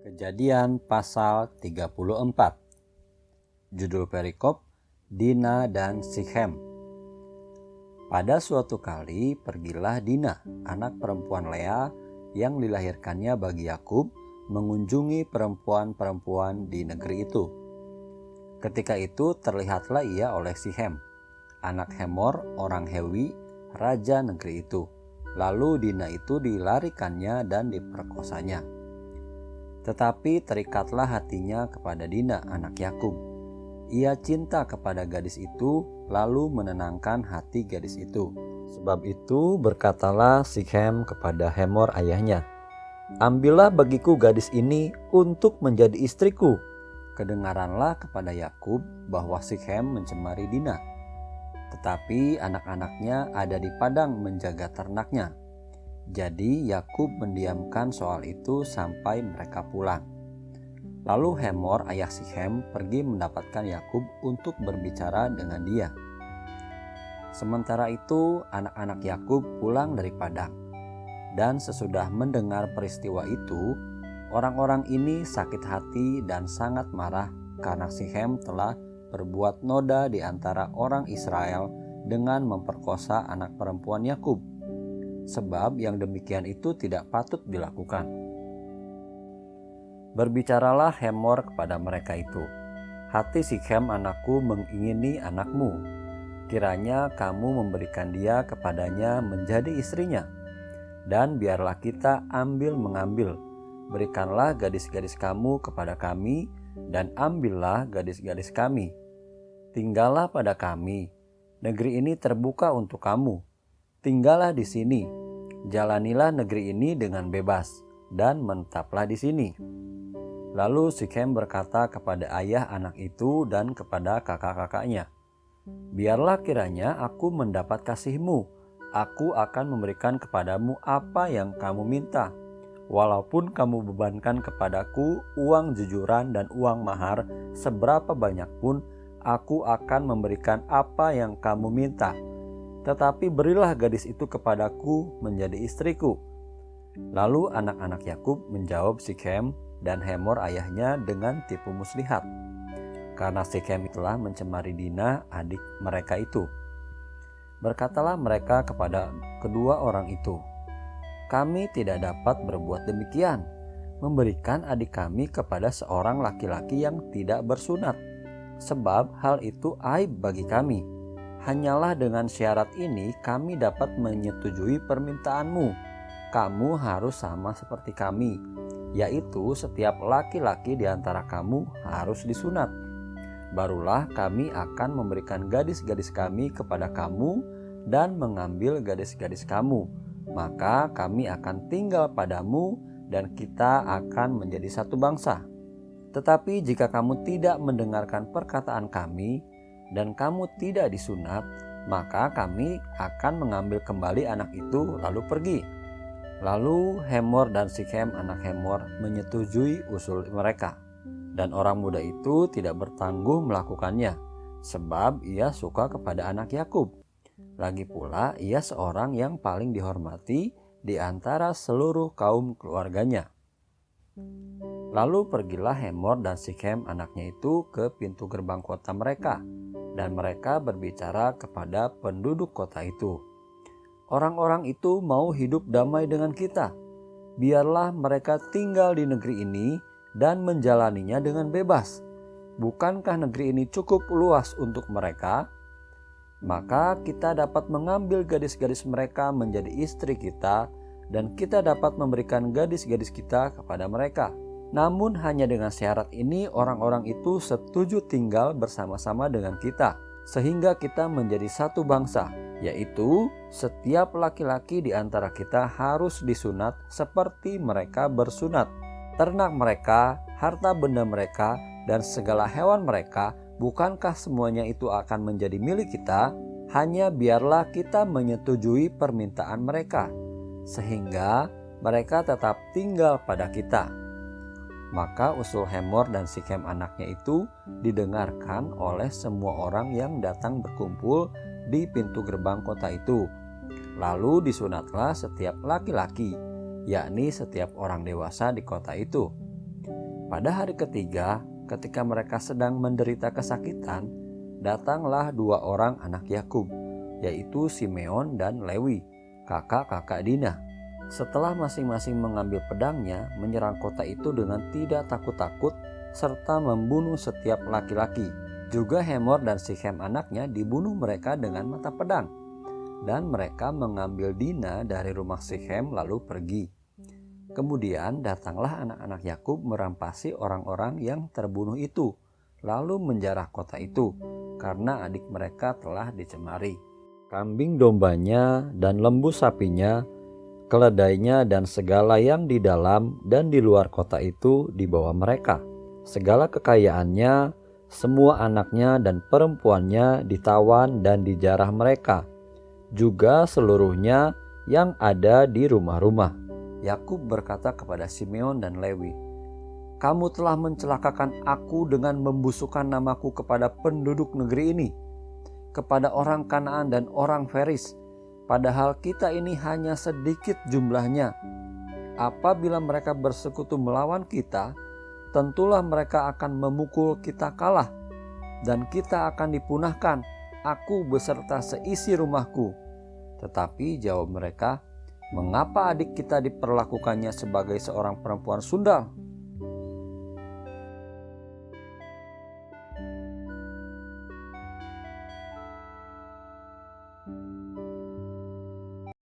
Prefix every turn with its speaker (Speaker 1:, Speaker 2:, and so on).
Speaker 1: Kejadian pasal 34. Judul perikop, Dina dan Sikhem. Pada suatu kali pergilah Dina, anak perempuan Lea yang dilahirkannya bagi Yakub, mengunjungi perempuan-perempuan di negeri itu. Ketika itu terlihatlah ia oleh Sikhem, anak Hemor orang Hewi, raja negeri itu. Lalu Dina itu dilarikannya dan diperkosanya. Tetapi terikatlah hatinya kepada Dina anak Yakub. Ia cinta kepada gadis itu, lalu menenangkan hati gadis itu. Sebab itu berkatalah Sikhem kepada Hemor ayahnya, "Ambillah bagiku gadis ini untuk menjadi istriku." Kedengaranlah kepada Yakub bahwa Sikhem mencemari Dina. Tetapi anak-anaknya ada di padang menjaga ternaknya. Jadi Yakub mendiamkan soal itu sampai mereka pulang. Lalu Hemor ayah Sikhem pergi mendapatkan Yakub untuk berbicara dengan dia. Sementara itu anak-anak Yakub pulang dari padang. Dan sesudah mendengar peristiwa itu, orang-orang ini sakit hati dan sangat marah karena Sikhem telah berbuat noda di antara orang Israel dengan memperkosa anak perempuan Yakub. Sebab yang demikian itu tidak patut dilakukan. Berbicaralah Hemor kepada mereka itu, "Hati Sikhem anakku mengingini anakmu. Kiranya kamu memberikan dia kepadanya menjadi istrinya. Dan biarlah kita ambil-mengambil. Berikanlah gadis-gadis kamu kepada kami, dan ambillah gadis-gadis kami. Tinggallah pada kami. Negeri ini terbuka untuk kamu. Tinggallah di sini. Jalanilah negeri ini dengan bebas, dan menetaplah di sini." Lalu Sikhem berkata kepada ayah anak itu dan kepada kakak-kakaknya, "Biarlah kiranya aku mendapat kasihmu. Aku akan memberikan kepadamu apa yang kamu minta. Walaupun kamu bebankan kepadaku uang jujuran dan uang mahar seberapa banyak pun, aku akan memberikan apa yang kamu minta. Tetapi berilah gadis itu kepadaku menjadi istriku." Lalu anak-anak Yakub menjawab Sikhem dan Hemor ayahnya dengan tipu muslihat, karena Sikhem telah mencemari Dina adik mereka itu. Berkatalah mereka kepada kedua orang itu, "Kami tidak dapat berbuat demikian, memberikan adik kami kepada seorang laki-laki yang tidak bersunat, sebab hal itu aib bagi kami. Hanyalah dengan syarat ini kami dapat menyetujui permintaanmu. Kamu harus sama seperti kami, yaitu setiap laki-laki di antara kamu harus disunat. Barulah kami akan memberikan gadis-gadis kami kepada kamu dan mengambil gadis-gadis kamu. Maka kami akan tinggal padamu dan kita akan menjadi satu bangsa. Tetapi jika kamu tidak mendengarkan perkataan kami dan kamu tidak disunat, maka kami akan mengambil kembali anak itu lalu pergi." Lalu Hemor dan Sikhem anak Hemor menyetujui usul mereka. Dan orang muda itu tidak bertangguh melakukannya, sebab ia suka kepada anak Yakub. Lagi pula ia seorang yang paling dihormati di antara seluruh kaum keluarganya. Lalu pergilah Hemor dan Sikhem anaknya itu ke pintu gerbang kota mereka, dan mereka berbicara kepada penduduk kota itu, "Orang-orang itu mau hidup damai dengan kita. Biarlah mereka tinggal di negeri ini dan menjalaninya dengan bebas. Bukankah negeri ini cukup luas untuk mereka? Maka kita dapat mengambil gadis-gadis mereka menjadi istri kita, dan kita dapat memberikan gadis-gadis kita kepada mereka. Namun hanya dengan syarat ini orang-orang itu setuju tinggal bersama-sama dengan kita, sehingga kita menjadi satu bangsa, yaitu setiap laki-laki di antara kita harus disunat seperti mereka bersunat. Ternak mereka, harta benda mereka, dan segala hewan mereka, bukankah semuanya itu akan menjadi milik kita? Hanya biarlah kita menyetujui permintaan mereka, sehingga mereka tetap tinggal pada kita." Maka usul Hemor dan Sikhem anaknya itu didengarkan oleh semua orang yang datang berkumpul di pintu gerbang kota itu. Lalu disunatlah setiap laki-laki, yakni setiap orang dewasa di kota itu. Pada hari ketiga, ketika mereka sedang menderita kesakitan, datanglah dua orang anak Yakub, yaitu Simeon dan Lewi, kakak-kakak Dina. Setelah masing-masing mengambil pedangnya, menyerang kota itu dengan tidak takut-takut serta membunuh setiap laki-laki. Juga Hemor dan Sikhem anaknya dibunuh mereka dengan mata pedang. Dan mereka mengambil Dina dari rumah Sikhem lalu pergi. Kemudian datanglah anak-anak Yakub merampasi orang-orang yang terbunuh itu, lalu menjarah kota itu, karena adik mereka telah dicemari. Kambing dombanya dan lembu sapinya, keledainya dan segala yang di dalam dan di luar kota itu dibawa mereka. Segala kekayaannya, semua anaknya dan perempuannya ditawan dan dijarah mereka, juga seluruhnya yang ada di rumah-rumah. Yakub berkata kepada Simeon dan Lewi, "Kamu telah mencelakakan aku dengan membusukkan namaku kepada penduduk negeri ini, kepada orang Kanaan dan orang Feris, padahal kita ini hanya sedikit jumlahnya. Apabila mereka bersekutu melawan kita, tentulah mereka akan memukul kita kalah, dan kita akan dipunahkan, aku beserta seisi rumahku." Tetapi jawab mereka, "Mengapa adik kita diperlakukannya sebagai seorang perempuan sundal?